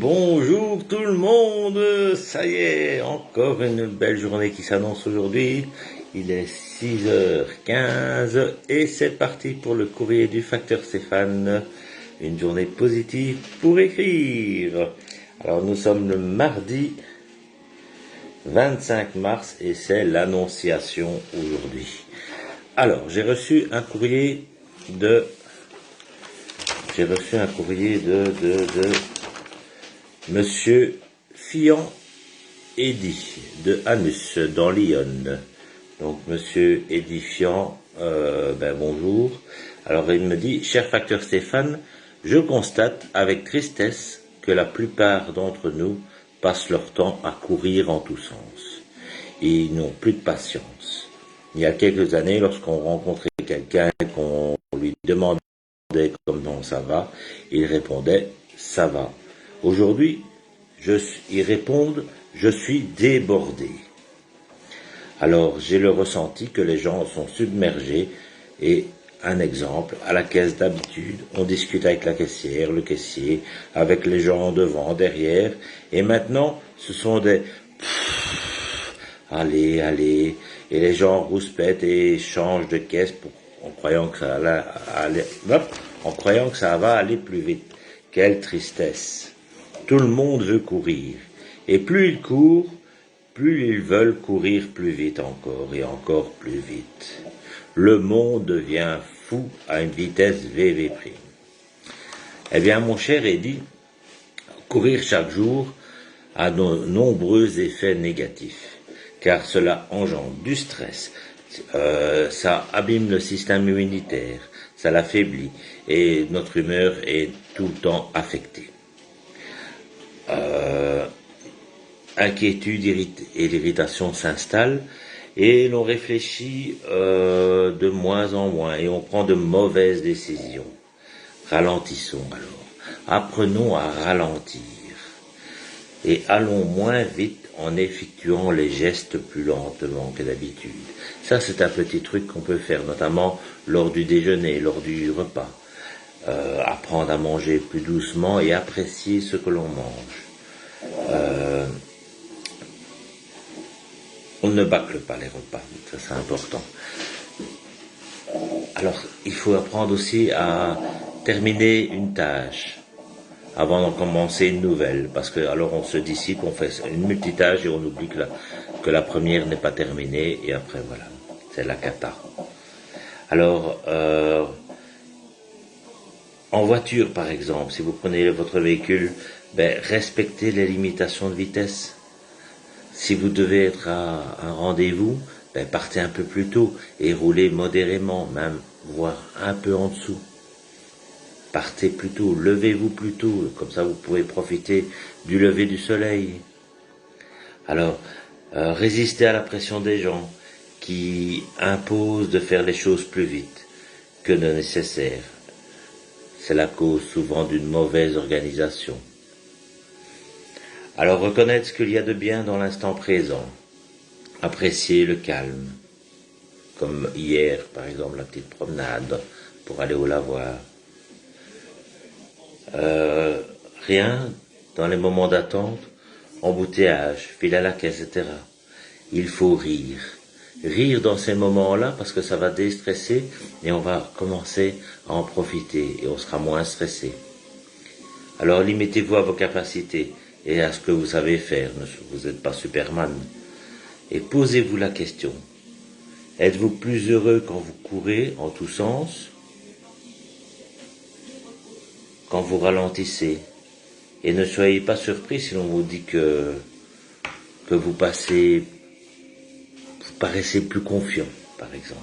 Bonjour tout le monde, ça y est, encore une belle journée qui s'annonce aujourd'hui. Il est 6h15 et c'est parti pour le courrier du facteur Stéphane. Une journée positive pour écrire. Alors nous sommes le mardi 25 mars et c'est l'annonciation aujourd'hui. Alors j'ai reçu un courrier de Monsieur Fian Eddy de Anus dans l'Yonne. Donc Monsieur édifiant, bonjour. Alors il me dit, cher facteur Stéphane, je constate avec tristesse que la plupart d'entre nous passent leur temps à courir en tous sens. Ils n'ont plus de patience. Il y a quelques années, lorsqu'on rencontrait quelqu'un et qu'on lui demandait comment ça va, il répondait ça va. Aujourd'hui, ils répondent je suis débordé. Alors j'ai le ressenti que les gens sont submergés et un exemple, à la caisse d'habitude, on discute avec la caissière, le caissier, avec les gens devant, derrière, et maintenant ce sont des allez, allez, et les gens rouspètent et changent de caisse en croyant que ça va aller plus vite. Quelle tristesse! Tout le monde veut courir, et plus ils courent, plus ils veulent courir plus vite encore et encore plus vite. Le monde devient fou à une vitesse VV'. Eh bien, mon cher Eddy, courir chaque jour a de nombreux effets négatifs, car cela engendre du stress, ça abîme le système immunitaire, ça l'affaiblit, et notre humeur est tout le temps affectée. Inquiétude et l'irritation s'installent et l'on réfléchit de moins en moins et on prend de mauvaises décisions. Ralentissons alors, apprenons à ralentir et allons moins vite en effectuant les gestes plus lentement que d'habitude. Ça, c'est un petit truc qu'on peut faire, notamment lors du déjeuner, lors du repas. Apprendre à manger plus doucement et apprécier ce que l'on mange. On ne bâcle pas les repas, ça c'est important. Alors, il faut apprendre aussi à terminer une tâche avant d'en commencer une nouvelle, parce que alors on se dissipe, on fait une multitâche et on oublie que la première n'est pas terminée, et après voilà, c'est la cata. Alors, en voiture par exemple, si vous prenez votre véhicule, respectez les limitations de vitesse. Si vous devez être à un rendez-vous, partez un peu plus tôt et roulez modérément, même voire un peu en dessous. Partez plus tôt, levez-vous plus tôt, comme ça vous pouvez profiter du lever du soleil. Alors, résistez à la pression des gens qui imposent de faire les choses plus vite que de nécessaire. C'est la cause souvent d'une mauvaise organisation. Alors reconnaître ce qu'il y a de bien dans l'instant présent, apprécier le calme, comme hier par exemple la petite promenade pour aller au lavoir. Rien dans les moments d'attente, embouteillage, fil à la caisse, etc. Il faut rire. Rire dans ces moments-là parce que ça va déstresser et on va commencer à en profiter et on sera moins stressé. Alors limitez-vous à vos capacités et à ce que vous savez faire, vous n'êtes pas Superman. Et posez-vous la question, êtes-vous plus heureux quand vous courez en tous sens, quand vous ralentissez? Et ne soyez pas surpris si l'on vous dit que vous paraissez plus confiant, par exemple,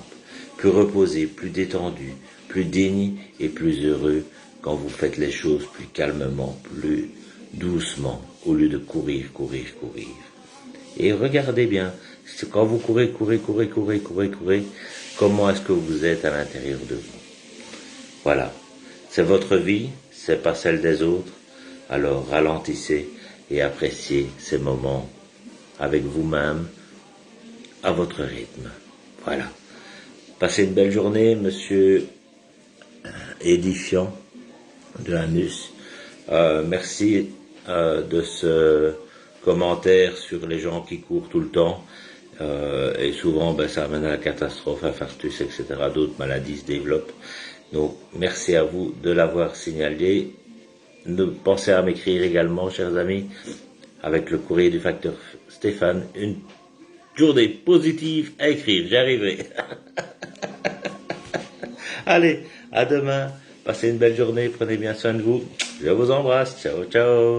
plus reposé, plus détendu, plus digne et plus heureux quand vous faites les choses plus calmement, plus doucement, au lieu de courir. Et regardez bien, quand vous courez, comment est-ce que vous êtes à l'intérieur de vous? Voilà, c'est votre vie, c'est pas celle des autres, alors ralentissez et appréciez ces moments avec vous-même, à votre rythme. Voilà. Passez une belle journée, monsieur édifiant de Anus. Merci de ce commentaire sur les gens qui courent tout le temps. Et souvent, ben, ça amène à la catastrophe, infarctus, etc. D'autres maladies se développent. Donc, merci à vous de l'avoir signalé. Pensez à m'écrire également, chers amis, avec le courrier du facteur Stéphane. Une journée positive à écrire, j'y arriverai. Allez, à demain. Passez une belle journée, prenez bien soin de vous. Je vous embrasse. Ciao, ciao.